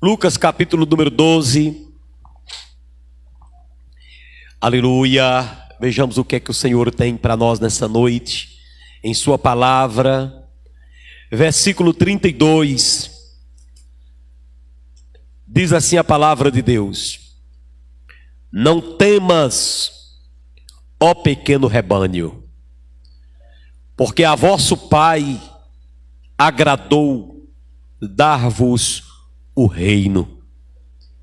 Lucas capítulo número 12. Aleluia. Vejamos o que é que o Senhor tem para nós nessa noite, em sua palavra. Versículo 32. Diz assim a palavra de Deus: Não temas, ó pequeno rebanho, porque a vosso Pai agradou dar-vos o reino.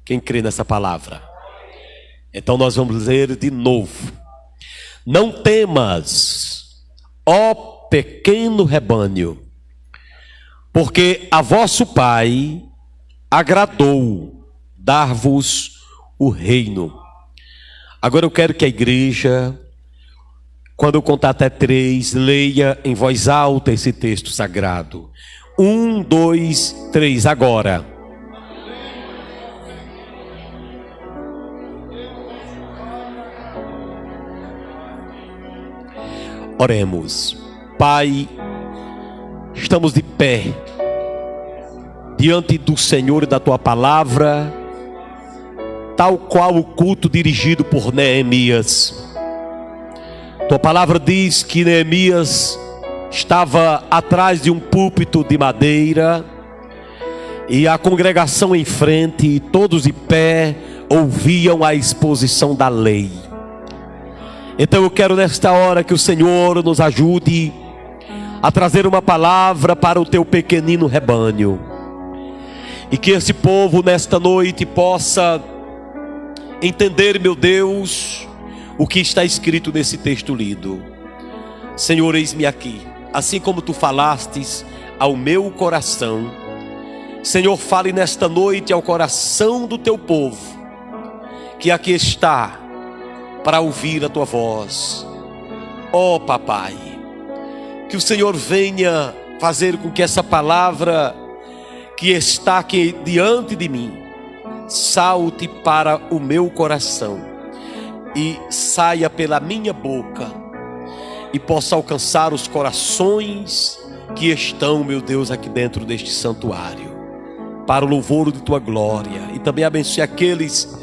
Quem crê nessa palavra? Então nós vamos ler de novo. Não temas, ó pequeno rebanho, porque a vosso Pai agradou dar-vos o reino. Agora eu quero que a igreja, quando eu contar até 3, leia em voz alta esse texto sagrado. 1, 2, 3, agora. Oremos. Pai, estamos de pé diante do Senhor e da tua palavra, tal qual o culto dirigido por Neemias. Tua palavra diz que Neemias estava atrás de um púlpito de madeira e a congregação em frente, e todos de pé ouviam a exposição da lei. Então eu quero nesta hora que o Senhor nos ajude a trazer uma palavra para o teu pequenino rebanho, e que esse povo nesta noite possa entender, meu Deus, o que está escrito nesse texto lido. Senhor, eis-me aqui, assim como tu falastes ao meu coração. Senhor, fale nesta noite ao coração do teu povo, que aqui está para ouvir a tua voz. Ó Papai, que o Senhor venha fazer com que essa palavra que está aqui diante de mim salte para o meu coração e saia pela minha boca e possa alcançar os corações que estão, meu Deus, aqui dentro deste santuário, para o louvor de tua glória. E também abençoe aqueles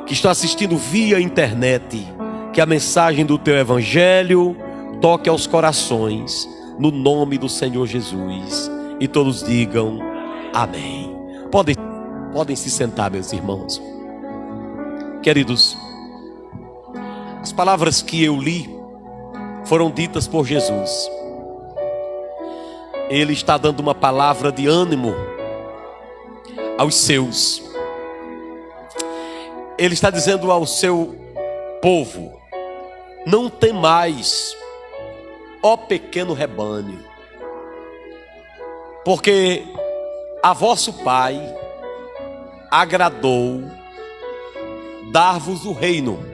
que estão assistindo via internet, que a mensagem do teu evangelho toque aos corações, no nome do Senhor Jesus. E todos digam amém. Podem se sentar, meus irmãos. Queridos, as palavras que eu li foram ditas por Jesus. Ele está dando uma palavra de ânimo aos seus. Ele está dizendo ao seu povo: não temais, ó pequeno rebanho, porque a vosso Pai agradou dar-vos o reino.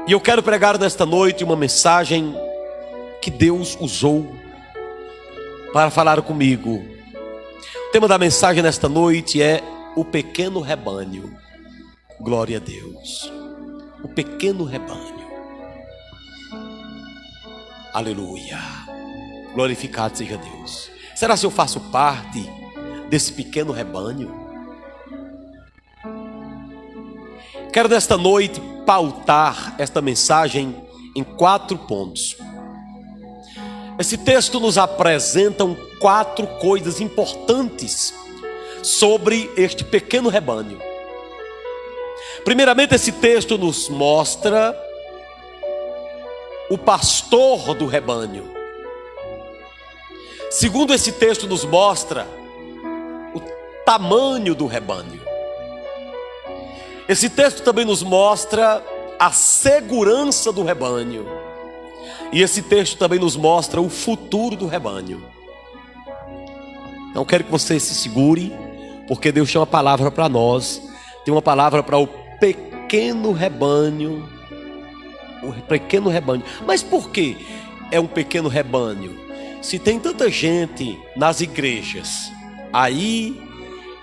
E eu quero pregar nesta noite uma mensagem que Deus usou para falar comigo. O tema da mensagem nesta noite é o pequeno rebanho. Glória a Deus. O pequeno rebanho. Aleluia. Glorificado seja Deus. Será que eu faço parte desse pequeno rebanho? Quero nesta noite pautar esta mensagem em 4 pontos. Esse texto nos apresenta 4 coisas importantes sobre este pequeno rebanho. Primeiramente, esse texto nos mostra o pastor do rebanho. Segundo, esse texto nos mostra o tamanho do rebanho. Esse texto também nos mostra a segurança do rebanho. E esse texto também nos mostra o futuro do rebanho. Então quero que você se segure, porque Deus tem uma palavra para nós. Tem uma palavra para o pequeno rebanho. O pequeno rebanho. Mas por que é um pequeno rebanho? Se tem tanta gente nas igrejas, aí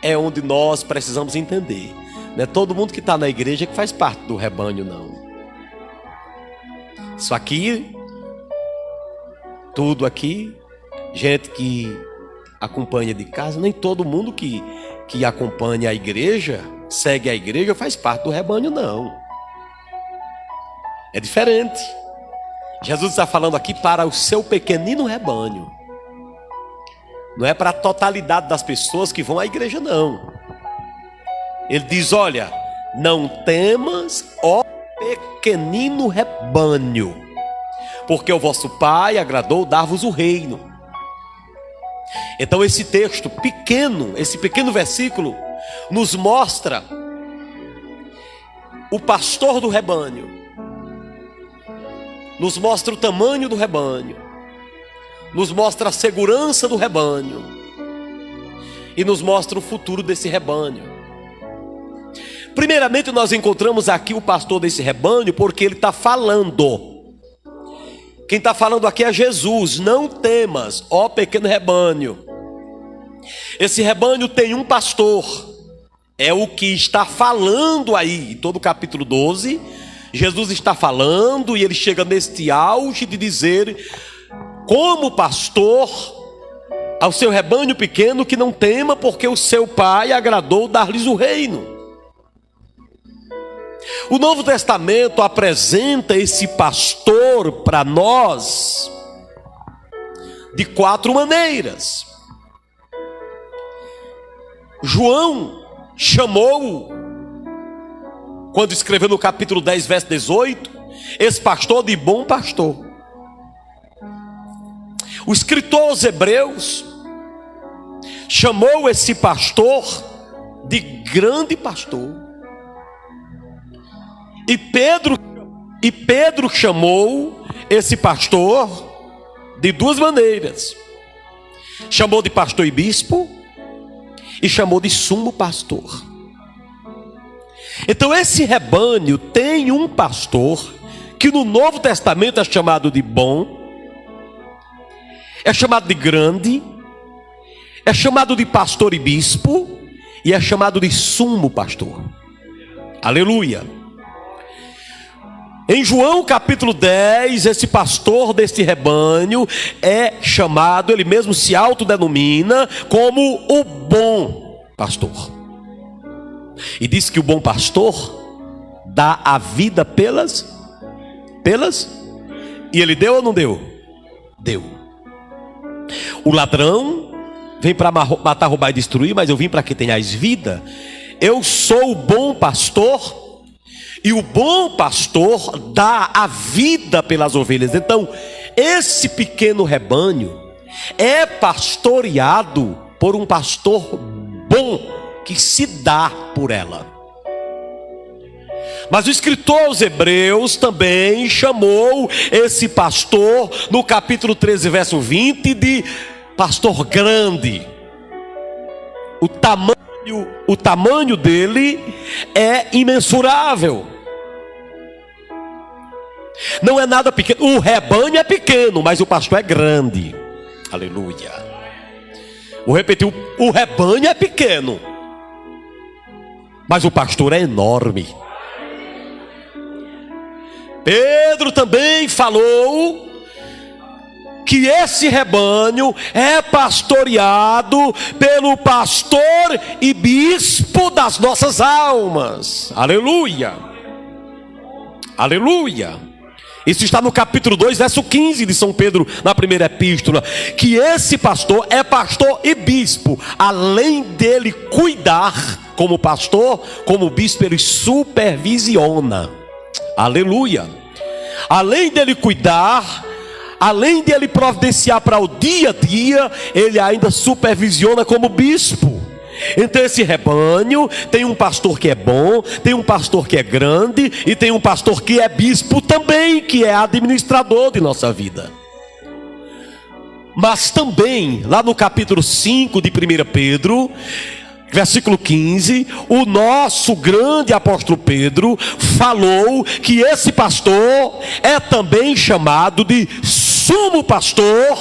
é onde nós precisamos entender. Não é todo mundo que está na igreja que faz parte do rebanho, não. Isso aqui, tudo aqui, gente que acompanha de casa, nem todo mundo que que acompanha a igreja, segue a igreja, faz parte do rebanho, não. É diferente. Jesus está falando aqui para o seu pequenino rebanho. Não é para a totalidade das pessoas que vão à igreja, não. Ele diz: olha, não temas, ó pequenino rebanho, porque o vosso Pai agradou dar-vos o reino. Então esse texto pequeno, esse pequeno versículo, nos mostra o pastor do rebanho, nos mostra o tamanho do rebanho, nos mostra a segurança do rebanho e nos mostra o futuro desse rebanho. Primeiramente, nós encontramos aqui o pastor desse rebanho porque ele está falando. Quem está falando aqui é Jesus. Não temas, ó pequeno rebanho. Esse rebanho tem um pastor. É o que está falando aí. Em todo o capítulo 12, Jesus está falando e ele chega neste auge de dizer, como pastor, ao seu rebanho pequeno, que não tema, porque o seu Pai agradou dar-lhes o reino. O Novo Testamento apresenta esse pastor para nós de 4 maneiras. João chamou, quando escreveu no capítulo 10, verso 18, esse pastor de bom pastor. O escritor aos Hebreus chamou esse pastor de grande pastor. E Pedro chamou esse pastor de 2 maneiras. Chamou de pastor e bispo e chamou de sumo pastor. Então esse rebanho tem um pastor que no Novo Testamento é chamado de bom, é chamado de grande, é chamado de pastor e bispo e é chamado de sumo pastor. Aleluia. Em João capítulo 10, esse pastor deste rebanho é chamado, ele mesmo se autodenomina como o bom pastor. E diz que o bom pastor dá a vida pelas, e ele deu ou não deu? Deu. O ladrão vem para matar, roubar e destruir, mas eu vim para que tenhais vida. Eu sou o bom pastor, e o bom pastor dá a vida pelas ovelhas. Então, esse pequeno rebanho é pastoreado por um pastor bom, que se dá por ela. Mas o escritor aos Hebreus também chamou esse pastor, no capítulo 13, verso 20, de pastor grande. O tamanho dele é imensurável. Não é nada pequeno. O rebanho é pequeno, mas o pastor é grande. Aleluia. Vou repetir, o rebanho é pequeno, mas o pastor é enorme. Pedro também falou que esse rebanho é pastoreado pelo pastor e bispo das nossas almas. Aleluia. Aleluia. Isso está no capítulo 2, verso 15 de São Pedro, na primeira epístola. Que esse pastor é pastor e bispo. Além dele cuidar como pastor, como bispo ele supervisiona. Aleluia. Além dele cuidar, além de ele providenciar para o dia a dia, ele ainda supervisiona como bispo. Então esse rebanho tem um pastor que é bom, tem um pastor que é grande e tem um pastor que é bispo também, que é administrador de nossa vida. Mas também, lá no capítulo 5 de 1 Pedro, versículo 15, o nosso grande apóstolo Pedro falou que esse pastor é também chamado de sumo pastor,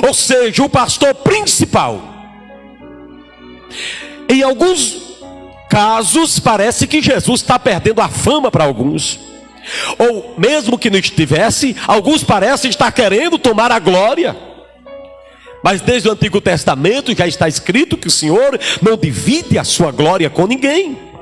ou seja, o pastor principal. Em alguns casos parece que Jesus está perdendo a fama para alguns, ou mesmo que não estivesse, alguns parecem estar querendo tomar a glória. Mas desde o Antigo Testamento já está escrito que o Senhor não divide a sua glória com ninguém.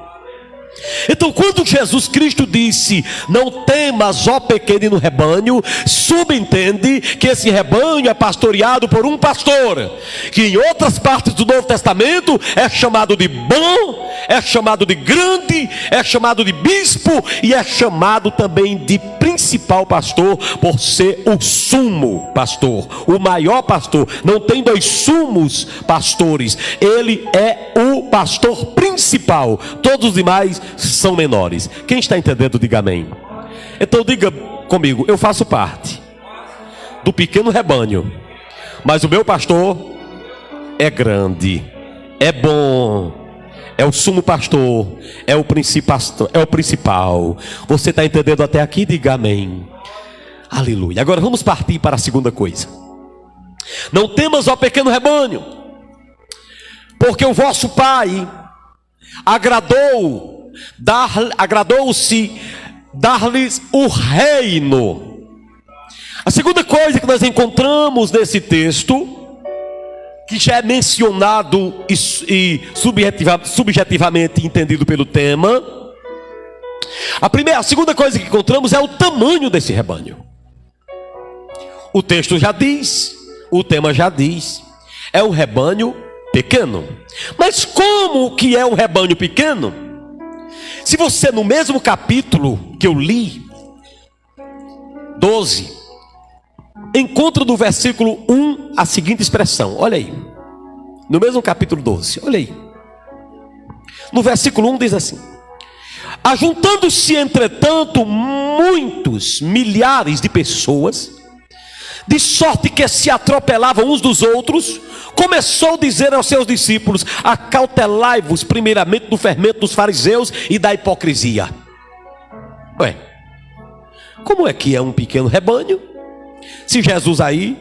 Então, quando Jesus Cristo disse: não temas, ó pequenino rebanho, subentende que esse rebanho é pastoreado por um pastor, que em outras partes do Novo Testamento é chamado de bom, é chamado de grande, é chamado de bispo e é chamado também de principal pastor, por ser o sumo pastor, o maior pastor. Não tem dois sumos pastores, ele é o pastor principal, todos os demais são menores. Quem está entendendo, diga amém. Então diga comigo: eu faço parte do pequeno rebanho, mas o meu pastor é grande, é bom, é o sumo pastor, é o principal. Você está entendendo até aqui? Diga amém. Aleluia. Agora vamos partir para a segunda coisa. Não temas, ó pequeno rebanho, porque o vosso Pai agradou-se dar-lhes o reino. A segunda coisa que nós encontramos nesse texto, que já é mencionado e subjetivamente entendido pelo tema, a segunda coisa que encontramos é o tamanho desse rebanho. O texto já diz, o tema já diz, é um rebanho pequeno. Mas como que é um rebanho pequeno? Se você, no mesmo capítulo que eu li, 12, encontra no versículo 1 a seguinte expressão. Olha aí, no mesmo capítulo 12, olha aí. No versículo 1 diz assim: ajuntando-se entretanto muitos, milhares de pessoas, de sorte que se atropelavam uns dos outros, começou a dizer aos seus discípulos: acautelai-vos primeiramente do fermento dos fariseus e da hipocrisia. Ué, como é que é um pequeno rebanho, se Jesus aí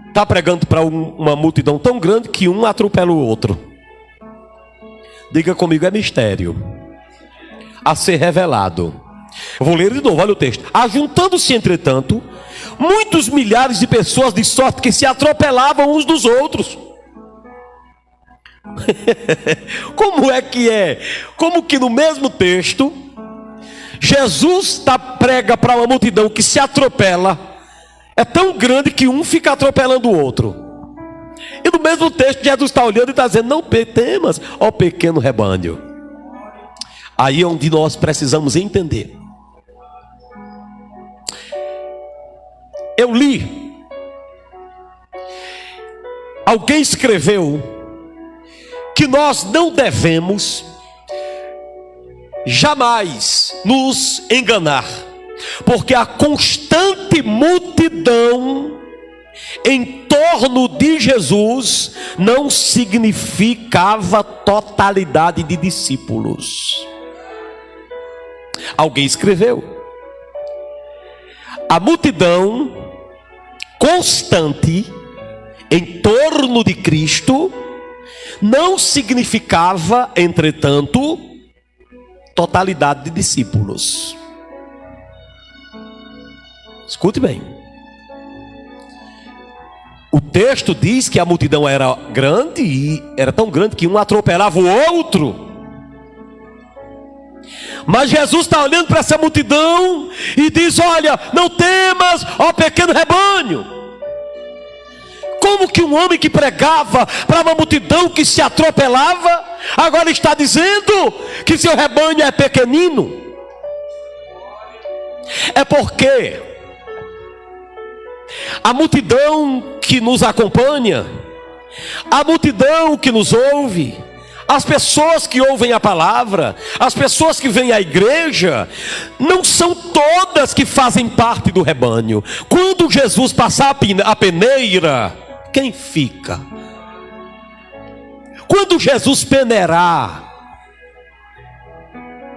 está pregando para uma multidão tão grande que um atropela o outro? Diga comigo: é mistério a ser revelado. Eu vou ler de novo, olha o texto. Ajuntando-se entretanto muitos milhares de pessoas, de sorte que se atropelavam uns dos outros. Como é que é? Como que no mesmo texto Jesus prega para uma multidão que se atropela, é tão grande que um fica atropelando o outro, e no mesmo texto Jesus está olhando e está dizendo: não temas, ó pequeno rebanho. Aí é onde nós precisamos entender. Eu li, alguém escreveu que nós não devemos jamais nos enganar, porque a constante multidão em torno de Jesus não significava totalidade de discípulos. Alguém escreveu: a multidão constante em torno de Cristo não significava, entretanto, totalidade de discípulos. Escute bem. O texto diz que a multidão era grande, e era tão grande que um atropelava o outro. Mas Jesus está olhando para essa multidão e diz: olha, não temas, ó pequeno rebanho. Como que um homem que pregava para uma multidão que se atropelava, agora está dizendo que seu rebanho é pequenino? É porque a multidão que nos acompanha, a multidão que nos ouve, as pessoas que ouvem a palavra, as pessoas que vêm à igreja, não são todas que fazem parte do rebanho. Quando Jesus passar a peneira, quem fica? Quando Jesus peneirar,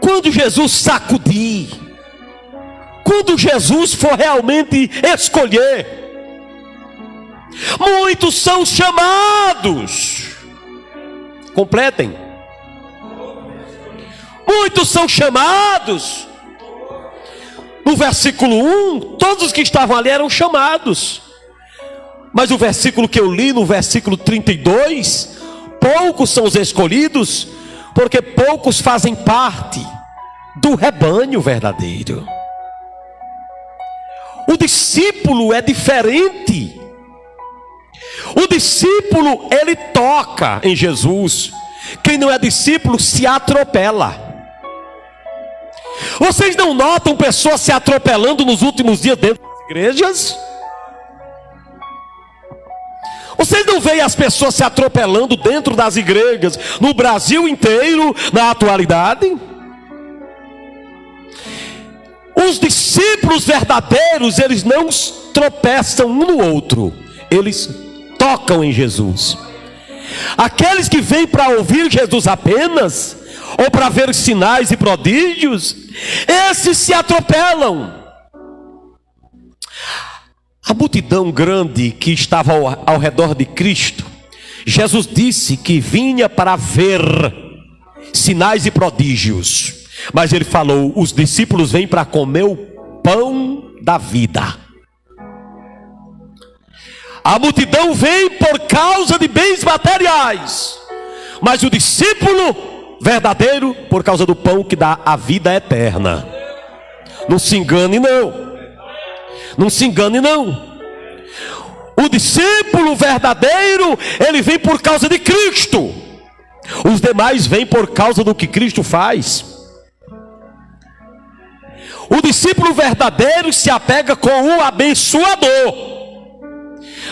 quando Jesus sacudir, quando Jesus for realmente escolher, muitos são chamados. Completem. Muitos são chamados. No versículo 1, todos os que estavam ali eram chamados. Mas o versículo que eu li, no versículo 32, poucos são os escolhidos, porque poucos fazem parte do rebanho verdadeiro. O discípulo é diferente. O discípulo, ele toca em Jesus. Quem não é discípulo se atropela. Vocês não notam pessoas se atropelando nos últimos dias dentro das igrejas? Vocês não veem as pessoas se atropelando dentro das igrejas no Brasil inteiro na atualidade? Os discípulos verdadeiros, eles não tropeçam um no outro, eles tocam em Jesus. Aqueles que vêm para ouvir Jesus apenas, ou para ver sinais e prodígios, esses se atropelam. A multidão grande que estava ao redor de Cristo, Jesus disse que vinha para ver sinais e prodígios. Mas ele falou, os discípulos vêm para comer o pão da vida. A multidão vem por causa de bens materiais, mas o discípulo verdadeiro por causa do pão que dá a vida eterna. Não se engane não. Não se engane não. O discípulo verdadeiro, ele vem por causa de Cristo. Os demais vêm por causa do que Cristo faz. O discípulo verdadeiro se apega com o abençoador.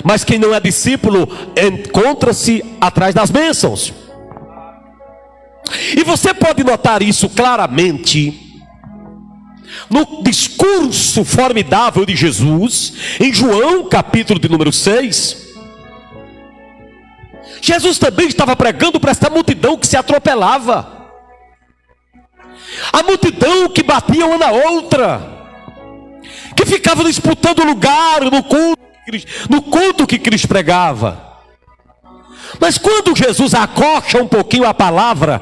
Mas quem não é discípulo encontra-se atrás das bênçãos. E você pode notar isso claramente no discurso formidável de Jesus, em João capítulo de número 6. Jesus também estava pregando para esta multidão que se atropelava. A multidão que batia uma na outra, que ficava disputando lugar no culto que Cristo pregava. Mas quando Jesus acocha um pouquinho a palavra,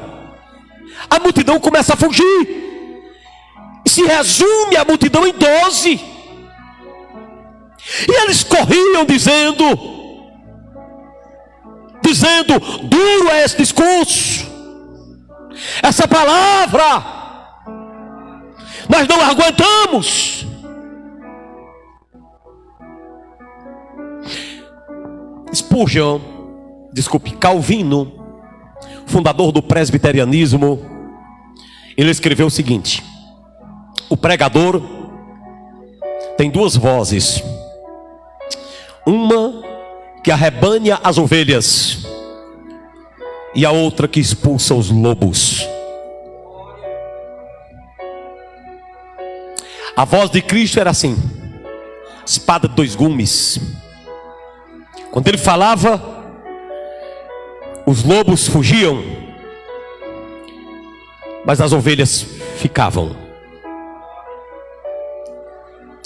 a multidão começa a fugir. Se resume a multidão em 12. E eles corriam dizendo, duro é esse discurso, essa palavra, nós não aguentamos. Calvino, fundador do presbiterianismo, ele escreveu o seguinte: o pregador tem duas vozes, uma que arrebanha as ovelhas e a outra que expulsa os lobos. A voz de Cristo era assim, espada de dois gumes. Quando ele falava, os lobos fugiam, mas as ovelhas ficavam.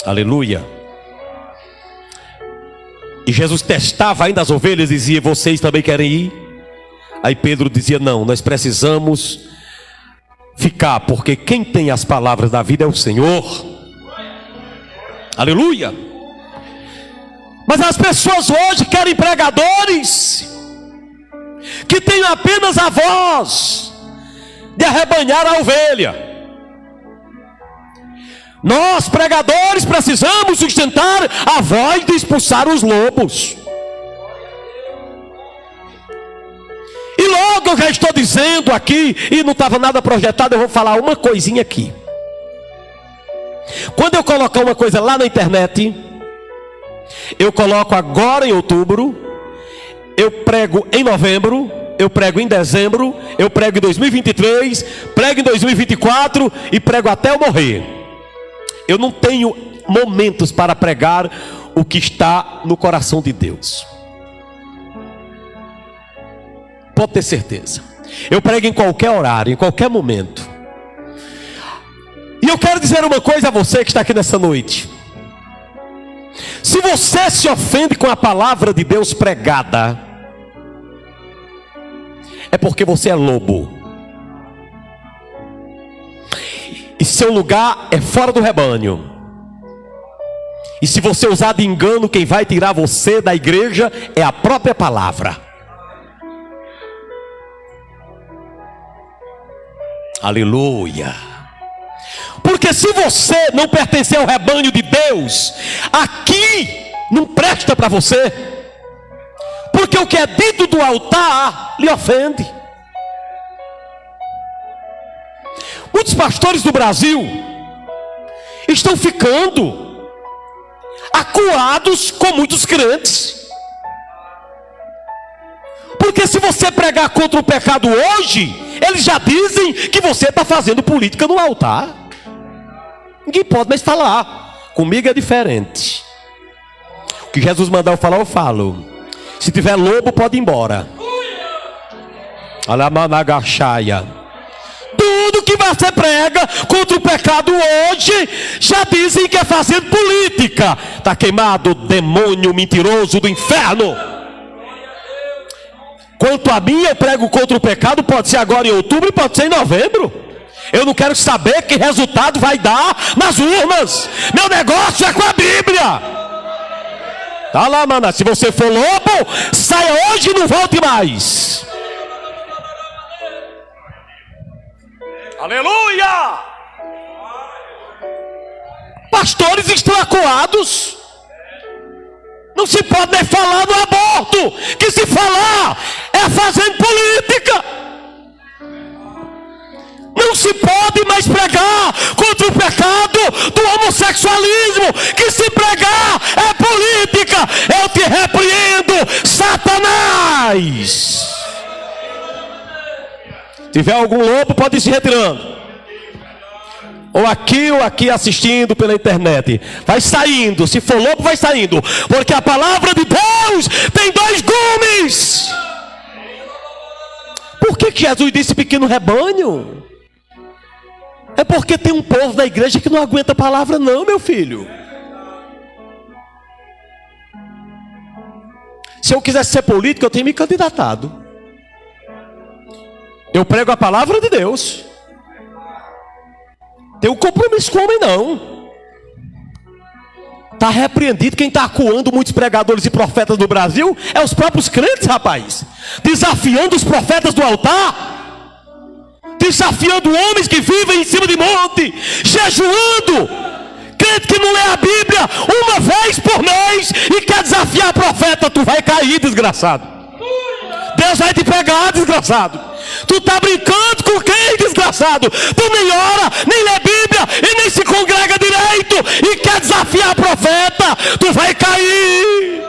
Aleluia. E Jesus testava ainda as ovelhas e dizia, vocês também querem ir? Aí Pedro dizia, não, nós precisamos ficar, porque quem tem as palavras da vida é o Senhor. Aleluia. Mas as pessoas hoje querem pregadores que tenham apenas a voz de arrebanhar a ovelha. Nós pregadores precisamos sustentar a voz de expulsar os lobos. E logo eu já estou dizendo aqui, e não estava nada projetado, eu vou falar uma coisinha aqui. Quando eu colocar uma coisa lá na internet, eu coloco agora em outubro, eu prego em novembro, eu prego em dezembro, eu prego em 2023, prego em 2024 e prego até eu morrer. Eu não tenho momentos para pregar o que está no coração de Deus. Pode ter certeza. Eu prego em qualquer horário, em qualquer momento. E eu quero dizer uma coisa a você que está aqui nessa noite. Se você se ofende com a palavra de Deus pregada, é porque você é lobo. E seu lugar é fora do rebanho. E se você usar de engano, quem vai tirar você da igreja é a própria palavra. Aleluia. Porque se você não pertencer ao rebanho de Deus, aqui não presta para você. Porque o que é dito do altar lhe ofende. Muitos pastores do Brasil estão ficando acuados com muitos crentes. Porque se você pregar contra o pecado hoje, eles já dizem que você está fazendo política no altar. Ninguém pode mais falar. Comigo é diferente. O que Jesus mandar eu falar, eu falo. Se tiver lobo, pode ir embora. Alamanagachaia. Tudo que você prega contra o pecado hoje, já dizem que é fazendo política. Está queimado, demônio mentiroso do inferno. Quanto a mim, eu prego contra o pecado, pode ser agora em outubro e pode ser em novembro. Eu não quero saber que resultado vai dar nas urnas. Meu negócio é com a Bíblia. Tá lá, mana. Se você for lobo, saia hoje e não volte mais. Aleluia! Pastores estão acuados. Não se pode nem falar no aborto, que se falar é fazendo política. Não se pode mais pregar contra o pecado do homossexualismo, que se pregar é política. Eu te repreendo, Satanás. Se tiver algum lobo, pode ir se retirando. Ou aqui assistindo pela internet. Vai saindo, se for lobo vai saindo. Porque a palavra de Deus tem dois gumes. Por que Jesus disse pequeno rebanho? É porque tem um povo da igreja que não aguenta a palavra não, meu filho. Se eu quisesse ser político, eu tenho me candidatado. Eu prego a palavra de Deus. Tenho compromisso com o homem não. Está repreendido. Quem está acuando muitos pregadores e profetas do Brasil é os próprios crentes, rapaz. Desafiando os profetas do altar. Desafiando homens que vivem em cima de monte. Jejuando. Crente que não lê a Bíblia uma vez por mês e quer desafiar profeta. Tu vai cair, desgraçado. Deus vai te pegar, desgraçado. Tu está brincando com quem, desgraçado? Tu nem ora, nem lê Bíblia e nem se congrega direito e quer desafiar profeta. Tu vai cair.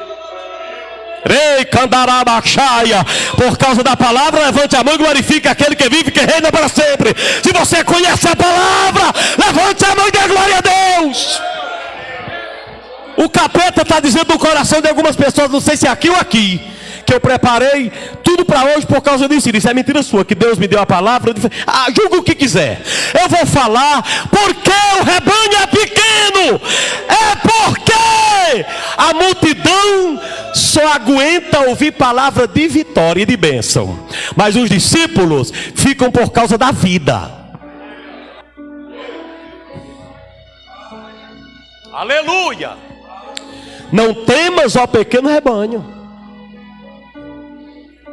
Rei Candarabaxaia. Por causa da palavra, levante a mão e glorifique aquele que vive e que reina para sempre. Se você conhece a palavra, levante a mão e dê glória a Deus. O capeta está dizendo no coração de algumas pessoas, não sei se é aqui ou aqui, que eu preparei tudo para hoje por causa disso. Isso é mentira sua, que Deus me deu a palavra. Julga o que quiser. Eu vou falar porque o rebanho é pequeno. É porque a multidão só aguenta ouvir palavra de vitória e de bênção. Mas os discípulos ficam por causa da vida. Aleluia! Não temas, ó pequeno rebanho.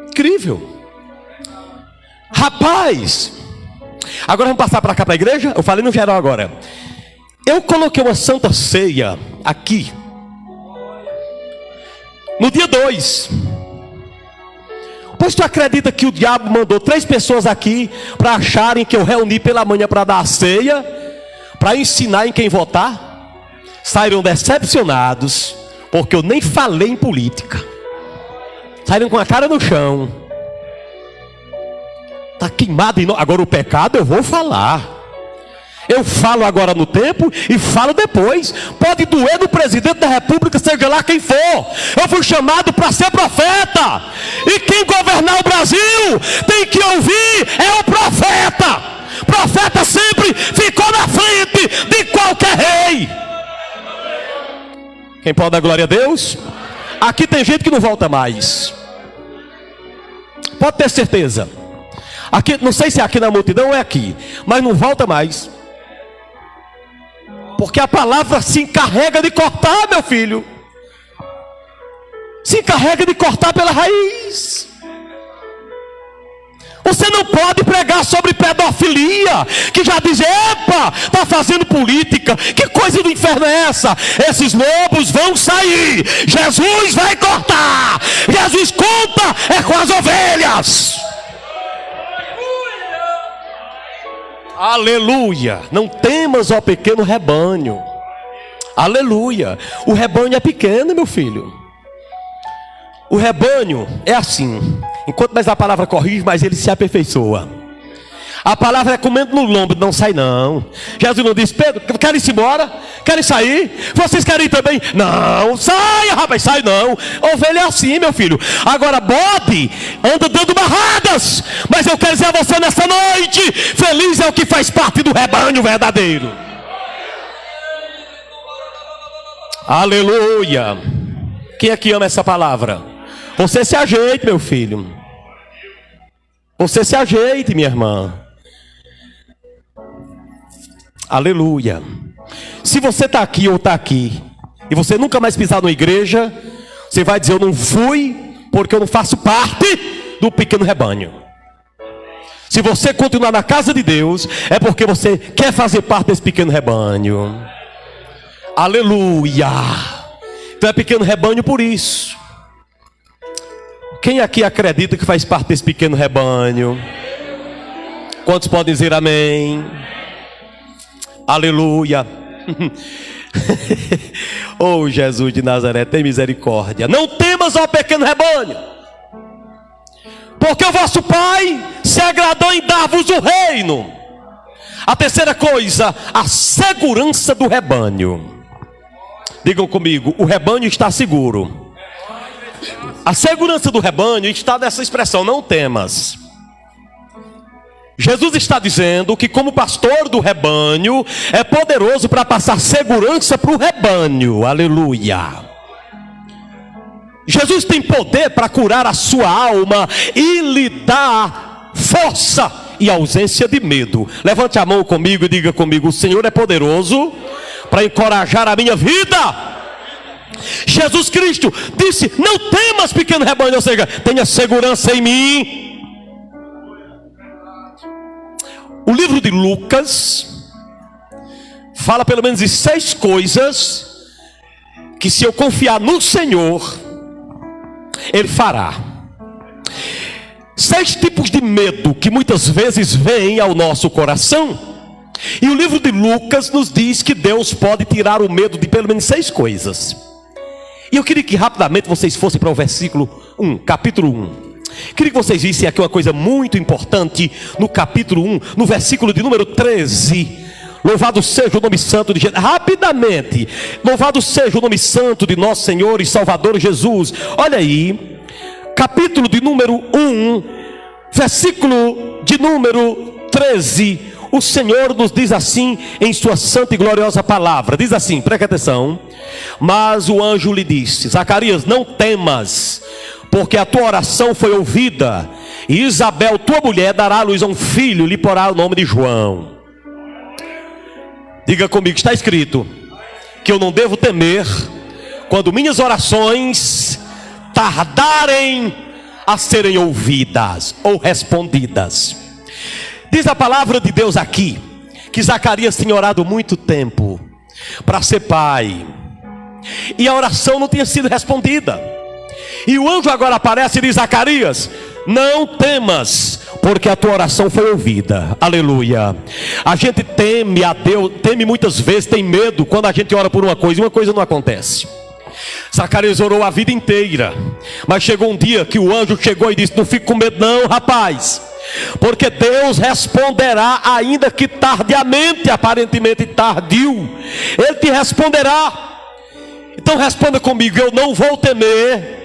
Incrível. Rapaz, agora vamos passar para cá para a igreja. Eu falei no geral agora. Eu coloquei uma santa ceia aqui no dia 2. Pois tu acredita que o diabo mandou 3 pessoas aqui para acharem que eu reuni pela manhã para dar a ceia, para ensinar em quem votar? Saíram decepcionados, porque eu nem falei em política. Saíram com a cara no chão. Está queimado. Agora o pecado eu vou falar. Eu falo agora no tempo e falo depois. Pode doer no presidente da república, seja lá quem for. Eu fui chamado para ser profeta. E quem governar o Brasil tem que ouvir é o profeta. Profeta sempre ficou na frente de qualquer rei. Quem pode dar glória a Deus? Aqui tem gente que não volta mais. Pode ter certeza. Aqui, não sei se é aqui na multidão ou é aqui, mas não volta mais. Porque a palavra se encarrega de cortar, meu filho. Se encarrega de cortar pela raiz. Você não pode pregar sobre pedofilia, que já diz, epa, está fazendo política. Que coisa do inferno é essa? Esses lobos vão sair. Jesus vai cortar. Jesus conta é com as ovelhas. Aleluia. Não temas, ó pequeno rebanho. Aleluia. O rebanho é pequeno, meu filho. O rebanho é assim. Enquanto mais a palavra corrige, mais ele se aperfeiçoa. A palavra é comendo no lombo, não sai não. Jesus não disse, Pedro, querem ir embora? Querem sair? Vocês querem ir também? Não, saia rapaz, sai não. Ovelha é assim, meu filho. Agora bode anda dando barradas. Mas eu quero dizer a você nessa noite, feliz é o que faz parte do rebanho verdadeiro. Aleluia. Quem é que ama essa palavra? Você se ajeite, meu filho. Você se ajeite, minha irmã. Aleluia. Se você está aqui ou está aqui, e você nunca mais pisar numa igreja, você vai dizer, eu não fui, porque eu não faço parte do pequeno rebanho. Se você continuar na casa de Deus, é porque você quer fazer parte desse pequeno rebanho. Aleluia. Então é pequeno rebanho por isso. Quem aqui acredita que faz parte desse pequeno rebanho? Quantos podem dizer amém? Aleluia. Oh Jesus de Nazaré, tem misericórdia. Não temas, ó pequeno rebanho, porque o vosso Pai se agradou em dar-vos o reino. A terceira coisa, a segurança do rebanho. Digam comigo, o rebanho está seguro. A segurança do rebanho está nessa expressão, não temas. Jesus está dizendo que como pastor do rebanho, é poderoso para passar segurança para o rebanho. Aleluia. Jesus tem poder para curar a sua alma e lhe dar força e ausência de medo. Levante a mão comigo e diga comigo, o Senhor é poderoso para encorajar a minha vida. Jesus Cristo disse, não temas pequeno rebanho, ou seja, tenha segurança em mim. O livro de Lucas fala pelo menos de 6 coisas que se eu confiar no Senhor, Ele fará. 6 tipos de medo que muitas vezes vêm ao nosso coração. E o livro de Lucas nos diz que Deus pode tirar o medo de pelo menos 6 coisas. E eu queria que rapidamente vocês fossem para o versículo 1, capítulo 1. Queria que vocês vissem aqui uma coisa muito importante no capítulo 1, no versículo de número 13. Louvado seja o nome santo de Jesus. Rapidamente, louvado seja o nome santo de nosso Senhor e Salvador Jesus. Olha aí, capítulo de número 1, versículo de número 13. O Senhor nos diz assim em sua santa e gloriosa palavra. Diz assim, preste atenção. Mas o anjo lhe disse, Zacarias, não temas, porque a tua oração foi ouvida, e Isabel, tua mulher, dará à luz a um filho, lhe porá o nome de João. Diga comigo, está escrito que eu não devo temer quando minhas orações tardarem a serem ouvidas ou respondidas. Diz a palavra de Deus aqui que Zacarias tinha orado muito tempo para ser pai, e a oração não tinha sido respondida. E o anjo agora aparece e diz, Zacarias, não temas, porque a tua oração foi ouvida. Aleluia. A gente teme a Deus, teme muitas vezes, tem medo quando a gente ora por uma coisa e uma coisa não acontece. Zacarias orou a vida inteira, mas chegou um dia que o anjo chegou e disse, não fique com medo não, rapaz, porque Deus responderá, ainda que tardiamente, aparentemente tardio, Ele te responderá. Então responda comigo, eu não vou temer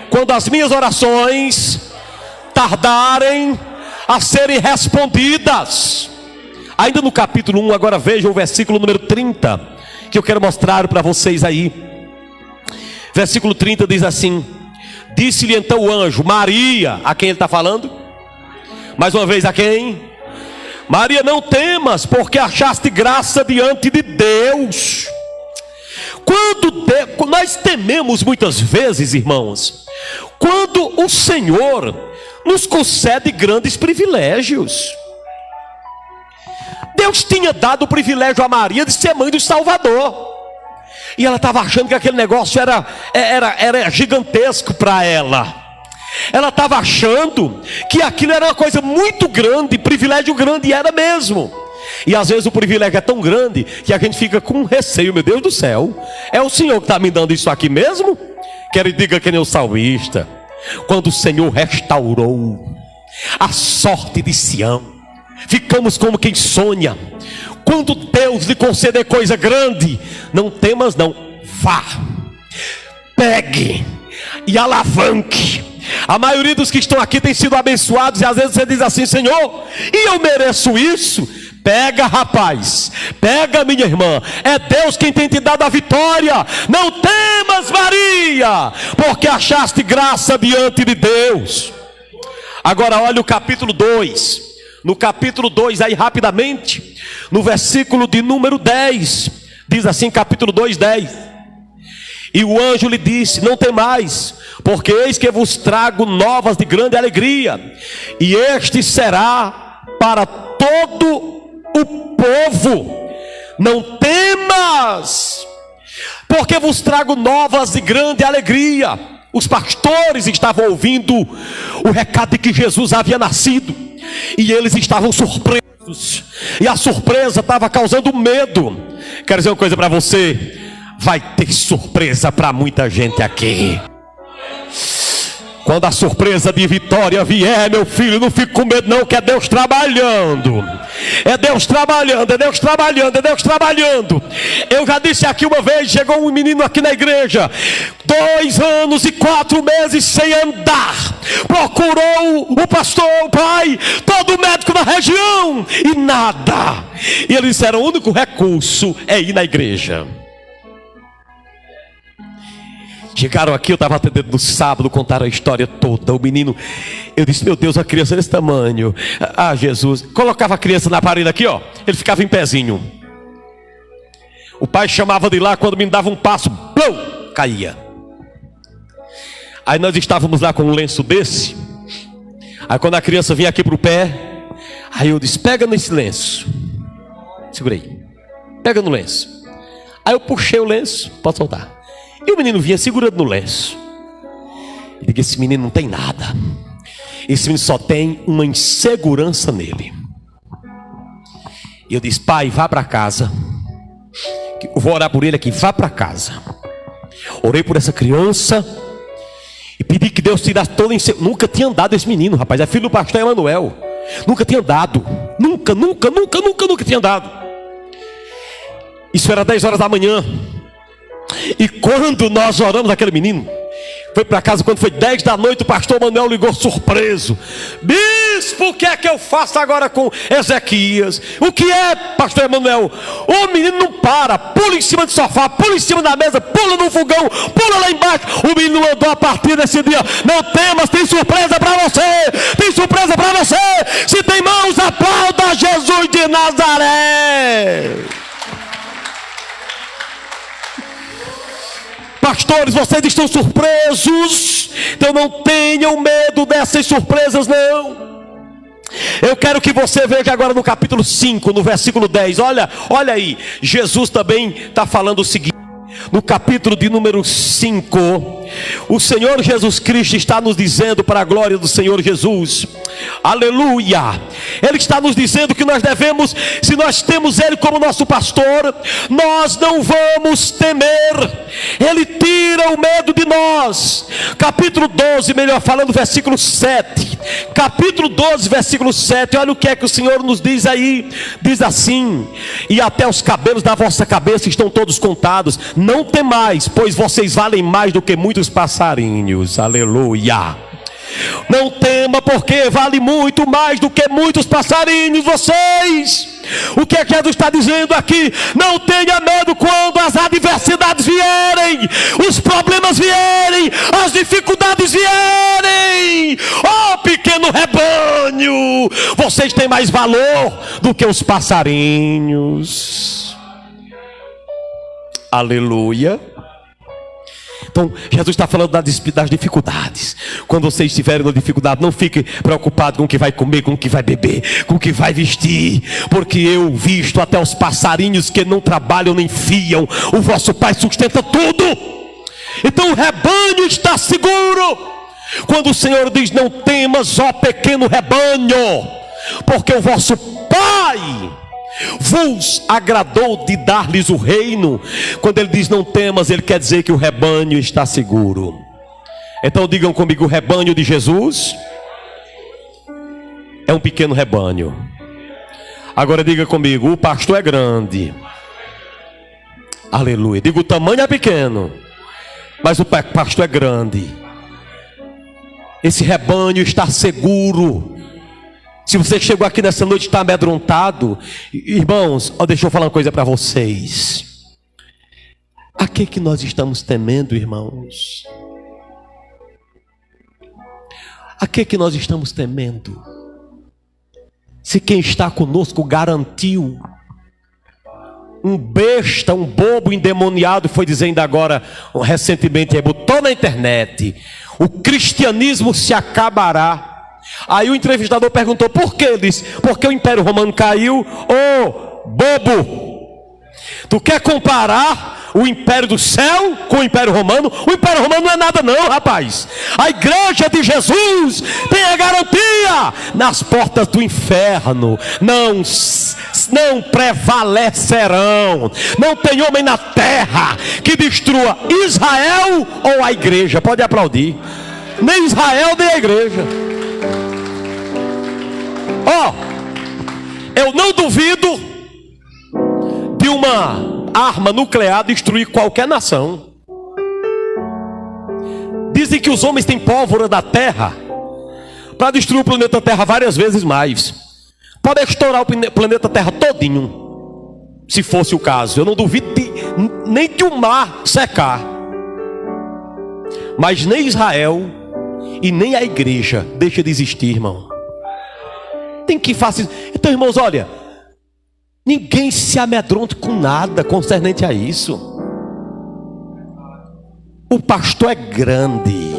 quando as minhas orações tardarem a serem respondidas. Ainda no capítulo 1, agora veja o versículo número 30, que eu quero mostrar para vocês aí. Versículo 30 diz assim, disse-lhe então o anjo, Maria, a quem ele está falando? Mais uma vez, a quem? Maria, não temas, porque achaste graça diante de Deus. Nós tememos muitas vezes, irmãos, quando o Senhor nos concede grandes privilégios. Deus tinha dado o privilégio a Maria de ser mãe do Salvador, e ela estava achando que aquele negócio era gigantesco para ela. Ela estava achando que aquilo era uma coisa muito grande, privilégio grande, e era mesmo. E às vezes o privilégio é tão grande que a gente fica com receio. Meu Deus do céu, é o Senhor que está me dando isso aqui mesmo? Quero que diga que nem o salmista, quando o Senhor restaurou a sorte de Sião, ficamos como quem sonha. Quando Deus lhe conceder coisa grande, não temas não, vá, pegue e alavanque. A maioria dos que estão aqui tem sido abençoados, e às vezes você diz assim: Senhor, e eu mereço isso? Pega, rapaz, pega, minha irmã, é Deus quem tem te dado a vitória. Não temas, Maria, porque achaste graça diante de Deus. Agora olha o capítulo 2. No capítulo 2, aí rapidamente, no versículo de número 10, diz assim, capítulo 2, 10: E o anjo lhe disse: Não temais, porque eis que vos trago novas de grande alegria, e este será para todo o povo. Não temas, porque vos trago novas de grande alegria. Os pastores estavam ouvindo o recado de que Jesus havia nascido, e eles estavam surpresos, e a surpresa estava causando medo. Quero dizer uma coisa para você: vai ter surpresa para muita gente aqui. Quando a surpresa de vitória vier, meu filho, não fique com medo não, que é Deus trabalhando. É Deus trabalhando, é Deus trabalhando, é Deus trabalhando. Eu já disse aqui uma vez, chegou um menino aqui na igreja, 2 anos e 4 meses sem andar. Procurou o pastor, o pai, todo médico da região, e nada. E eles disseram: o único recurso é ir na igreja. Chegaram aqui, eu estava atendendo no sábado, contaram a história toda. O menino, eu disse: meu Deus, a criança desse tamanho. Ah, Jesus. Colocava a criança na parede aqui, ó, ele ficava em pezinho. O pai chamava de lá, quando o menino dava um passo, plum, caía. Aí nós estávamos lá com um lenço desse. Aí quando a criança vinha aqui para o pé, aí eu disse: pega nesse lenço. Segurei. Pega no lenço. Aí eu puxei o lenço, pode soltar. E o menino vinha segurando no lenço. E digo: esse menino não tem nada. Esse menino só tem uma insegurança nele. E eu disse: pai, vá para casa. Eu vou orar por ele aqui, vá para casa. Orei por essa criança e pedi que Deus tirasse toda a insegurança. Nunca tinha andado esse menino, rapaz. É filho do pastor Emanuel. Nunca tinha andado. Nunca tinha andado. Isso era 10 horas da manhã. E quando nós oramos aquele menino, foi para casa, quando foi 10 da noite, o pastor Manuel ligou surpreso: bispo, o que é que eu faço agora com Ezequias? O que é, pastor Emanuel? O menino não para, pula em cima do sofá, pula em cima da mesa, pula no fogão, pula lá embaixo. O menino andou a partir desse dia. Não temas, tem surpresa para você, tem surpresa para você. Se tem mãos, aplauda Jesus de Nazaré. Pastores, vocês estão surpresos, então não tenham medo dessas surpresas não. Eu quero que você veja agora no capítulo 5, no versículo 10, olha aí, Jesus também está falando o seguinte. No capítulo de número 5, o Senhor Jesus Cristo está nos dizendo, para a glória do Senhor Jesus, aleluia, Ele está nos dizendo que nós devemos, se nós temos Ele como nosso pastor, nós não vamos temer. Ele tira o medo de nós. Capítulo 12, melhor falando, versículo 7. Capítulo 12, versículo 7, olha o que é que o Senhor nos diz aí. Diz assim: e até os cabelos da vossa cabeça estão todos contados. Não temais, pois vocês valem mais do que muitos passarinhos. Aleluia. Não tema, porque vale muito mais do que muitos passarinhos vocês. O que é que Jesus está dizendo aqui? Não tenha medo quando as adversidades vierem, os problemas vierem, as dificuldades vierem. Oh, pequeno rebanho, vocês têm mais valor do que os passarinhos. Aleluia. Então, Jesus está falando das dificuldades. Quando vocês estiverem na dificuldade, não fiquem preocupados com o que vai comer, com o que vai beber, com o que vai vestir, porque eu visto até os passarinhos que não trabalham nem fiam, o vosso Pai sustenta tudo. Então o rebanho está seguro. Quando o Senhor diz: não temas, ó pequeno rebanho, porque o vosso Pai vos agradou de dar-lhes o reino. Quando ele diz não temas, ele quer dizer que o rebanho está seguro. Então digam comigo: o rebanho de Jesus é um pequeno rebanho. Agora diga comigo: o pastor é grande. Aleluia. Diga: o tamanho é pequeno, mas o pastor é grande. Esse rebanho está seguro. Se você chegou aqui nessa noite e está amedrontado, irmãos, deixa eu falar uma coisa para vocês. A que nós estamos temendo, irmãos? A que nós estamos temendo? Se quem está conosco garantiu. Um besta, um bobo endemoniado foi dizendo agora, recentemente, botou na internet: o cristianismo se acabará. Aí o entrevistador perguntou por quê? Ele disse: porque o Império Romano caiu. Ô bobo, tu quer comparar o Império do Céu com o Império Romano? O Império Romano não é nada não, rapaz. A igreja de Jesus tem a garantia: nas portas do inferno não prevalecerão. Não tem homem na terra que destrua Israel ou a igreja. Pode aplaudir. Nem Israel nem a igreja. Eu não duvido de uma arma nuclear destruir qualquer nação. Dizem que os homens têm pólvora da terra para destruir o planeta Terra várias vezes mais. Pode estourar o planeta Terra todinho, se fosse o caso. Eu não duvido nem de o mar secar. Mas nem Israel e nem a igreja deixa de existir, irmão. Tem que fazer. Então, irmãos, olha, ninguém se amedronte com nada concernente a isso. O pastor é grande.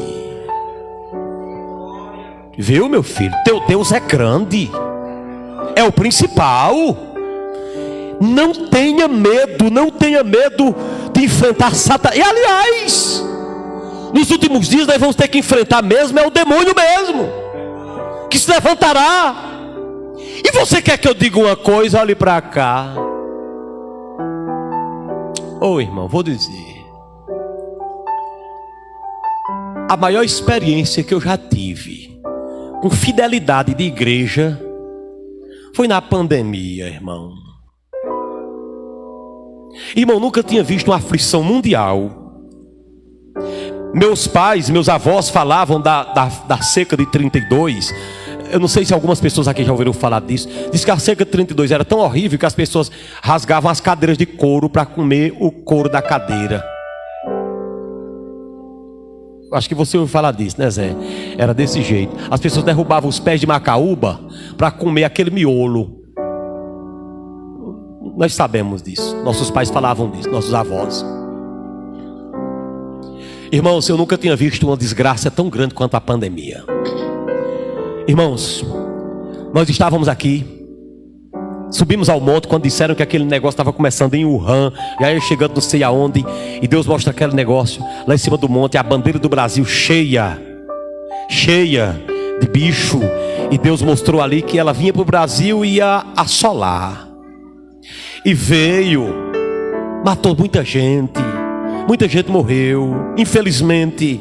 Viu, meu filho? Teu Deus é grande. É o principal. Não tenha medo, não tenha medo de enfrentar Satanás. E aliás, nos últimos dias nós vamos ter que enfrentar mesmo, é o demônio mesmo, que se levantará. E você quer que eu diga uma coisa? Olhe para cá. Irmão, vou dizer. A maior experiência que eu já tive com fidelidade de igreja foi na pandemia, irmão. Irmão, nunca tinha visto uma aflição mundial. Meus pais, meus avós falavam da seca de 32. Eu não sei se algumas pessoas aqui já ouviram falar disso. Diz que a seca de 32 era tão horrível que as pessoas rasgavam as cadeiras de couro para comer o couro da cadeira. Acho que você ouviu falar disso, né, Zé? Era desse jeito. As pessoas derrubavam os pés de macaúba para comer aquele miolo. Nós sabemos disso. Nossos pais falavam disso, nossos avós. Irmãos, eu nunca tinha visto uma desgraça tão grande quanto a pandemia. Irmãos, nós estávamos aqui, subimos ao monte quando disseram que aquele negócio estava começando em Wuhan, e aí chegando não sei aonde, e Deus mostra aquele negócio lá em cima do monte, a bandeira do Brasil cheia de bicho, e Deus mostrou ali que ela vinha para o Brasil e ia assolar, e veio, matou muita gente morreu, infelizmente,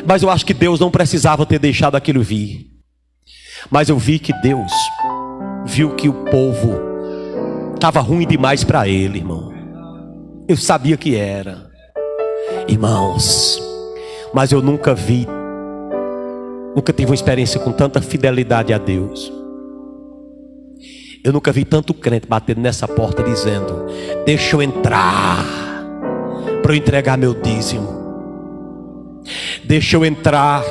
mas eu acho que Deus não precisava ter deixado aquilo vir. Mas eu vi que Deus viu que o povo estava ruim demais para ele, irmão. Eu sabia que era, irmãos, mas eu nunca tive uma experiência com tanta fidelidade a Deus. eu nunca vi tanto crente batendo nessa porta dizendo: deixa eu entrar para eu entregar meu dízimo, deixa eu entrar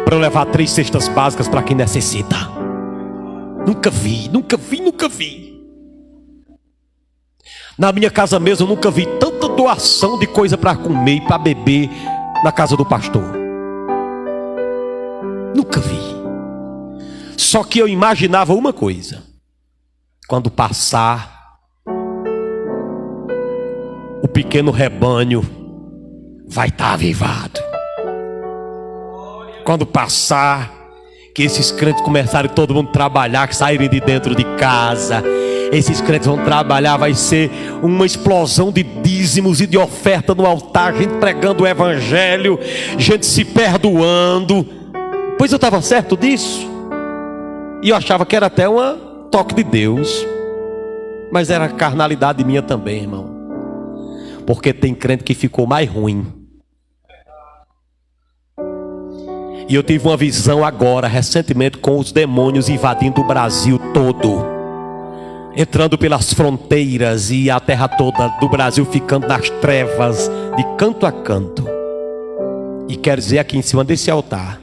para eu levar 3 cestas básicas para quem necessita. Nunca vi. Na minha casa mesmo eu nunca vi tanta doação de coisa para comer e para beber na casa do pastor. Nunca vi. Só que eu imaginava uma coisa: quando passar, o pequeno rebanho vai estar avivado. Quando passar, que esses crentes começarem todo mundo a trabalhar, que saírem de dentro de casa, esses crentes vão trabalhar, vai ser uma explosão de dízimos e de oferta no altar, gente pregando o evangelho, gente se perdoando. Pois eu estava certo disso, e eu achava que era até um toque de Deus, mas era carnalidade minha também, irmão, porque tem crente que ficou mais ruim. E eu tive uma visão agora, recentemente, com os demônios invadindo o Brasil todo, entrando pelas fronteiras e a terra toda do Brasil ficando nas trevas de canto a canto. E quero dizer aqui em cima desse altar,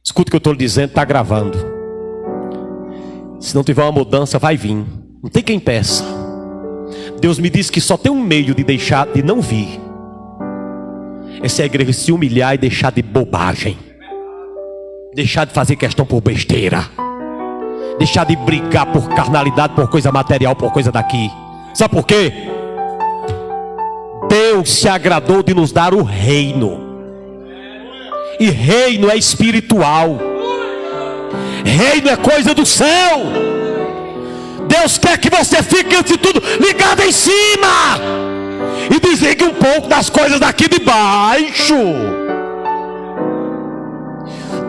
escuta o que eu estou lhe dizendo, está gravando. Se não tiver uma mudança, vai vir. Não tem quem peça. Deus me disse que só tem um meio de deixar de não vir. Essa é a igreja se humilhar e deixar de bobagem, deixar de fazer questão por besteira, deixar de brigar por carnalidade, por coisa material, por coisa daqui. Sabe por quê? Deus se agradou de nos dar o reino, e reino é espiritual, reino é coisa do céu. Deus quer que você fique antes de tudo ligado em cima e desligue um pouco das coisas daqui de baixo.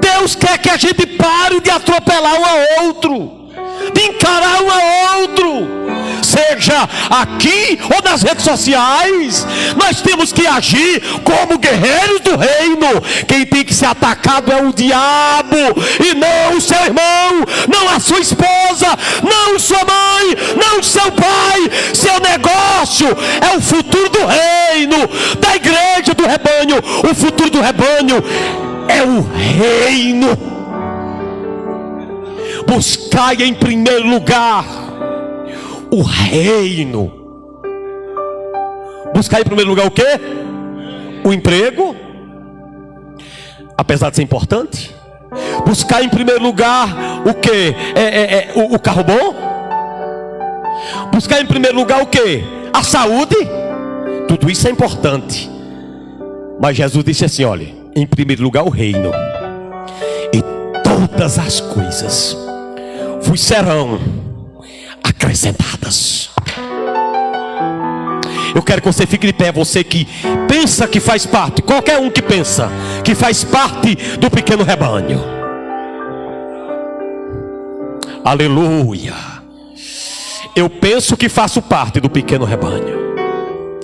Deus quer que a gente pare de atropelar um ao outro, de encarar um ao outro, seja aqui ou nas redes sociais. Nós temos que agir como guerreiros do reino. Quem tem que ser atacado é o diabo e não o seu irmão, não a sua esposa, não sua mãe, não seu pai. Seu negócio é o futuro do reino, da igreja do rebanho. O futuro do rebanho é o reino. Buscai em primeiro lugar o reino. Buscar em primeiro lugar o quê? O emprego, apesar de ser importante. Buscar em primeiro lugar o quê? O carro bom. Buscar em primeiro lugar o quê? A saúde. Tudo isso é importante, mas Jesus disse assim: olha, em primeiro lugar o reino, e todas as coisas vos serão acrescentadas. Eu quero que você fique de pé, você que pensa que faz parte, qualquer um que pensa que faz parte do pequeno rebanho. Aleluia. Eu penso que faço parte do pequeno rebanho.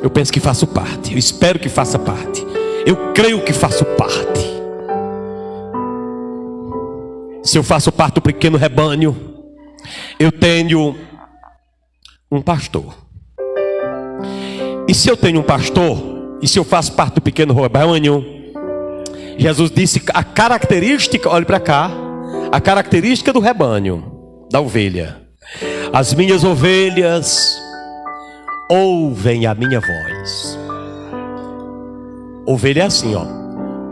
Eu penso que faço parte, eu espero que faça parte, eu creio que faço parte. Se eu faço parte do pequeno rebanho, eu tenho um pastor. E se eu tenho um pastor, e se eu faço parte do pequeno rebanho, Jesus disse a característica, olhe para cá, a característica do rebanho, da ovelha: as minhas ovelhas ouvem a minha voz. Ovelha é assim, ó,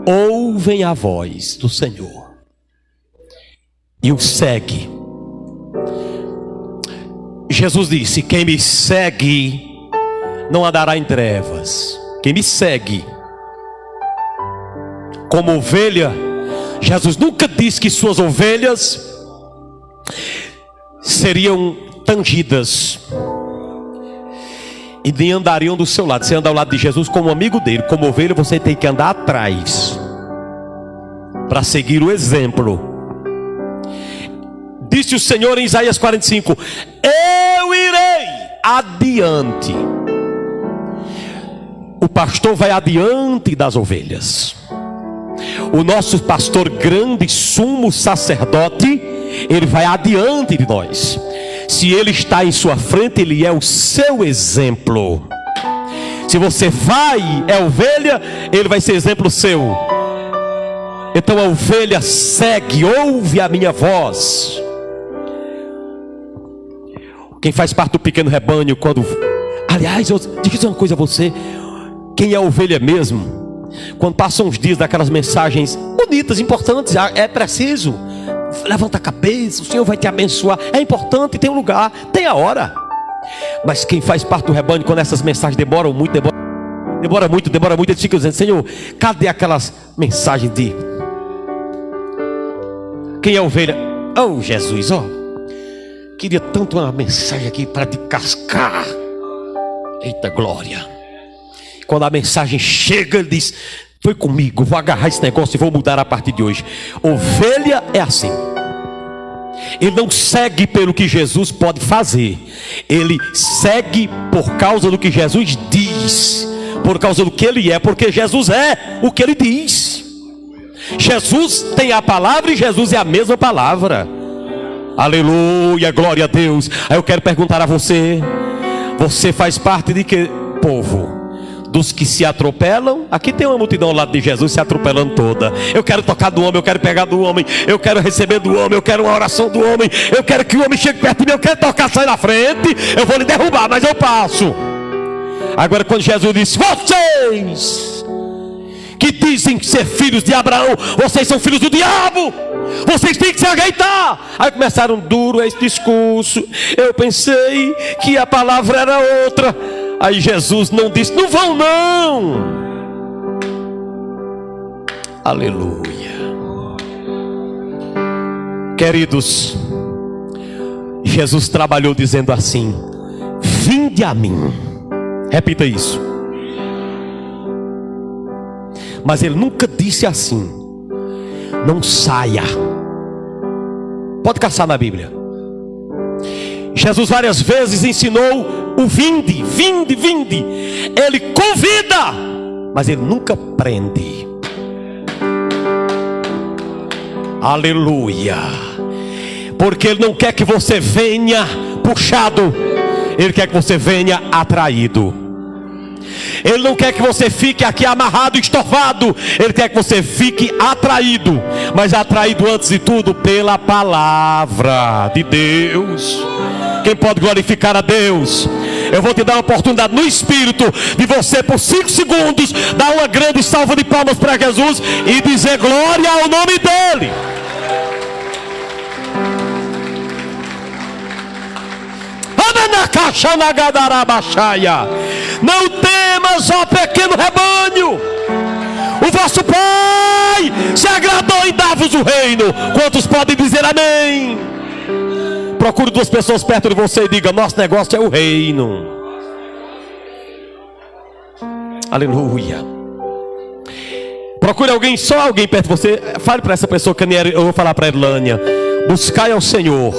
ouvem a voz do Senhor e o segue. Jesus disse: quem me segue não andará em trevas. Quem me segue como ovelha, Jesus nunca disse que suas ovelhas seriam tangidas e nem andariam do seu lado. Você anda ao lado de Jesus como amigo dele. Como ovelha você tem que andar atrás para seguir o exemplo. Disse o Senhor em Isaías 45: eu irei adiante. O pastor vai adiante das ovelhas. O nosso pastor grande, sumo sacerdote, Ele vai adiante de nós. Se Ele está em sua frente, Ele é o seu exemplo. Se você vai, é ovelha, Ele vai ser exemplo seu. Então a ovelha segue, ouve a minha voz. Quem faz parte do pequeno rebanho, aliás, eu digo uma coisa a você: quem é ovelha mesmo, quando passam uns dias daquelas mensagens bonitas, importantes, é preciso, levanta a cabeça, o Senhor vai te abençoar, é importante, tem um lugar, tem a hora. Mas quem faz parte do rebanho, quando essas mensagens demoram muito, eles ficam dizendo: Senhor, cadê aquelas mensagens de quem é ovelha? Oh Jesus, queria tanto uma mensagem aqui para te cascar. Eita glória. Quando a mensagem chega, ele diz: foi comigo, vou agarrar esse negócio e vou mudar a partir de hoje. Ovelha é assim. Ele não segue pelo que Jesus pode fazer. Ele segue por causa do que Jesus diz, por causa do que Ele é, porque Jesus é o que Ele diz. Jesus tem a palavra e Jesus é a mesma palavra. Aleluia, glória a Deus. Aí eu quero perguntar a você: você faz parte de que povo? Dos que se atropelam? Aqui tem uma multidão ao lado de Jesus se atropelando toda. Eu quero tocar do homem, eu quero pegar do homem, eu quero receber do homem, eu quero uma oração do homem, eu quero que o homem chegue perto de mim, eu quero tocar, sair na frente, eu vou lhe derrubar, mas eu passo. Agora quando Jesus disse: vocês que dizem ser filhos de Abraão, vocês são filhos do diabo, vocês têm que se ajeitar. Aí começaram duro esse discurso. Eu pensei que a palavra era outra. Aí Jesus não disse: não vão não. Aleluia. Queridos, Jesus trabalhou dizendo assim: vinde a mim. Repita isso. Mas Ele nunca disse assim: não saia. Pode caçar na Bíblia. Jesus várias vezes ensinou o vinde, vinde, vinde. Ele convida, mas Ele nunca prende. Aleluia. Porque Ele não quer que você venha puxado, Ele quer que você venha atraído. Ele não quer que você fique aqui amarrado, estofado. Ele quer que você fique atraído. Mas atraído antes de tudo pela palavra de Deus. Quem pode glorificar a Deus? Eu vou te dar uma oportunidade no Espírito de você por 5 segundos dar uma grande salva de palmas para Jesus e dizer glória ao nome dEle. Não temas, ó pequeno rebanho, o vosso Pai se agradou em dar-vos o reino. Quantos podem dizer amém? Procure 2 pessoas perto de você e diga: nosso negócio é o reino. Aleluia. Procure alguém, só alguém perto de você. Fale para essa pessoa que eu vou falar para a Erlânia: buscai ao Senhor,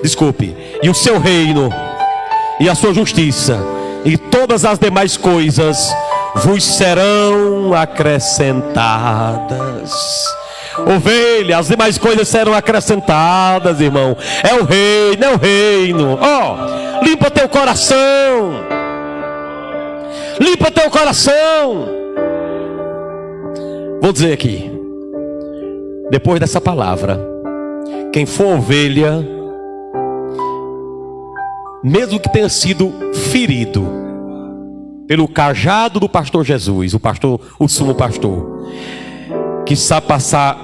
desculpe, e o seu reino e a sua justiça, e todas as demais coisas vos serão acrescentadas. Ovelha, as demais coisas serão acrescentadas, irmão. É o reino, é o reino. Limpa teu coração. Limpa teu coração. Vou dizer aqui, depois dessa palavra, quem for ovelha, mesmo que tenha sido ferido pelo cajado do pastor Jesus, o sumo pastor, que sabe passar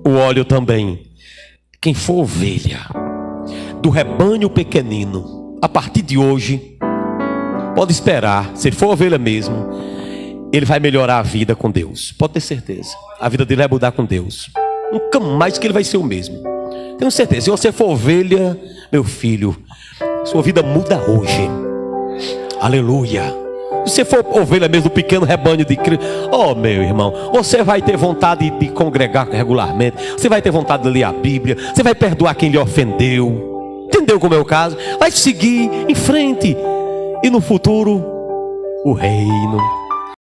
o óleo também, quem for ovelha do rebanho pequenino, a partir de hoje, pode esperar, se for ovelha mesmo, ele vai melhorar a vida com Deus. Pode ter certeza, a vida dele vai mudar com Deus. Nunca mais que ele vai ser o mesmo. Tenho certeza. Se você for ovelha, meu filho, sua vida muda hoje. Aleluia. Se você for ovelha mesmo do pequeno rebanho de Cristo, meu irmão, você vai ter vontade de congregar regularmente. Você vai ter vontade de ler a Bíblia. Você vai perdoar quem lhe ofendeu. Entendeu como é o caso? Vai seguir em frente. E no futuro, o reino.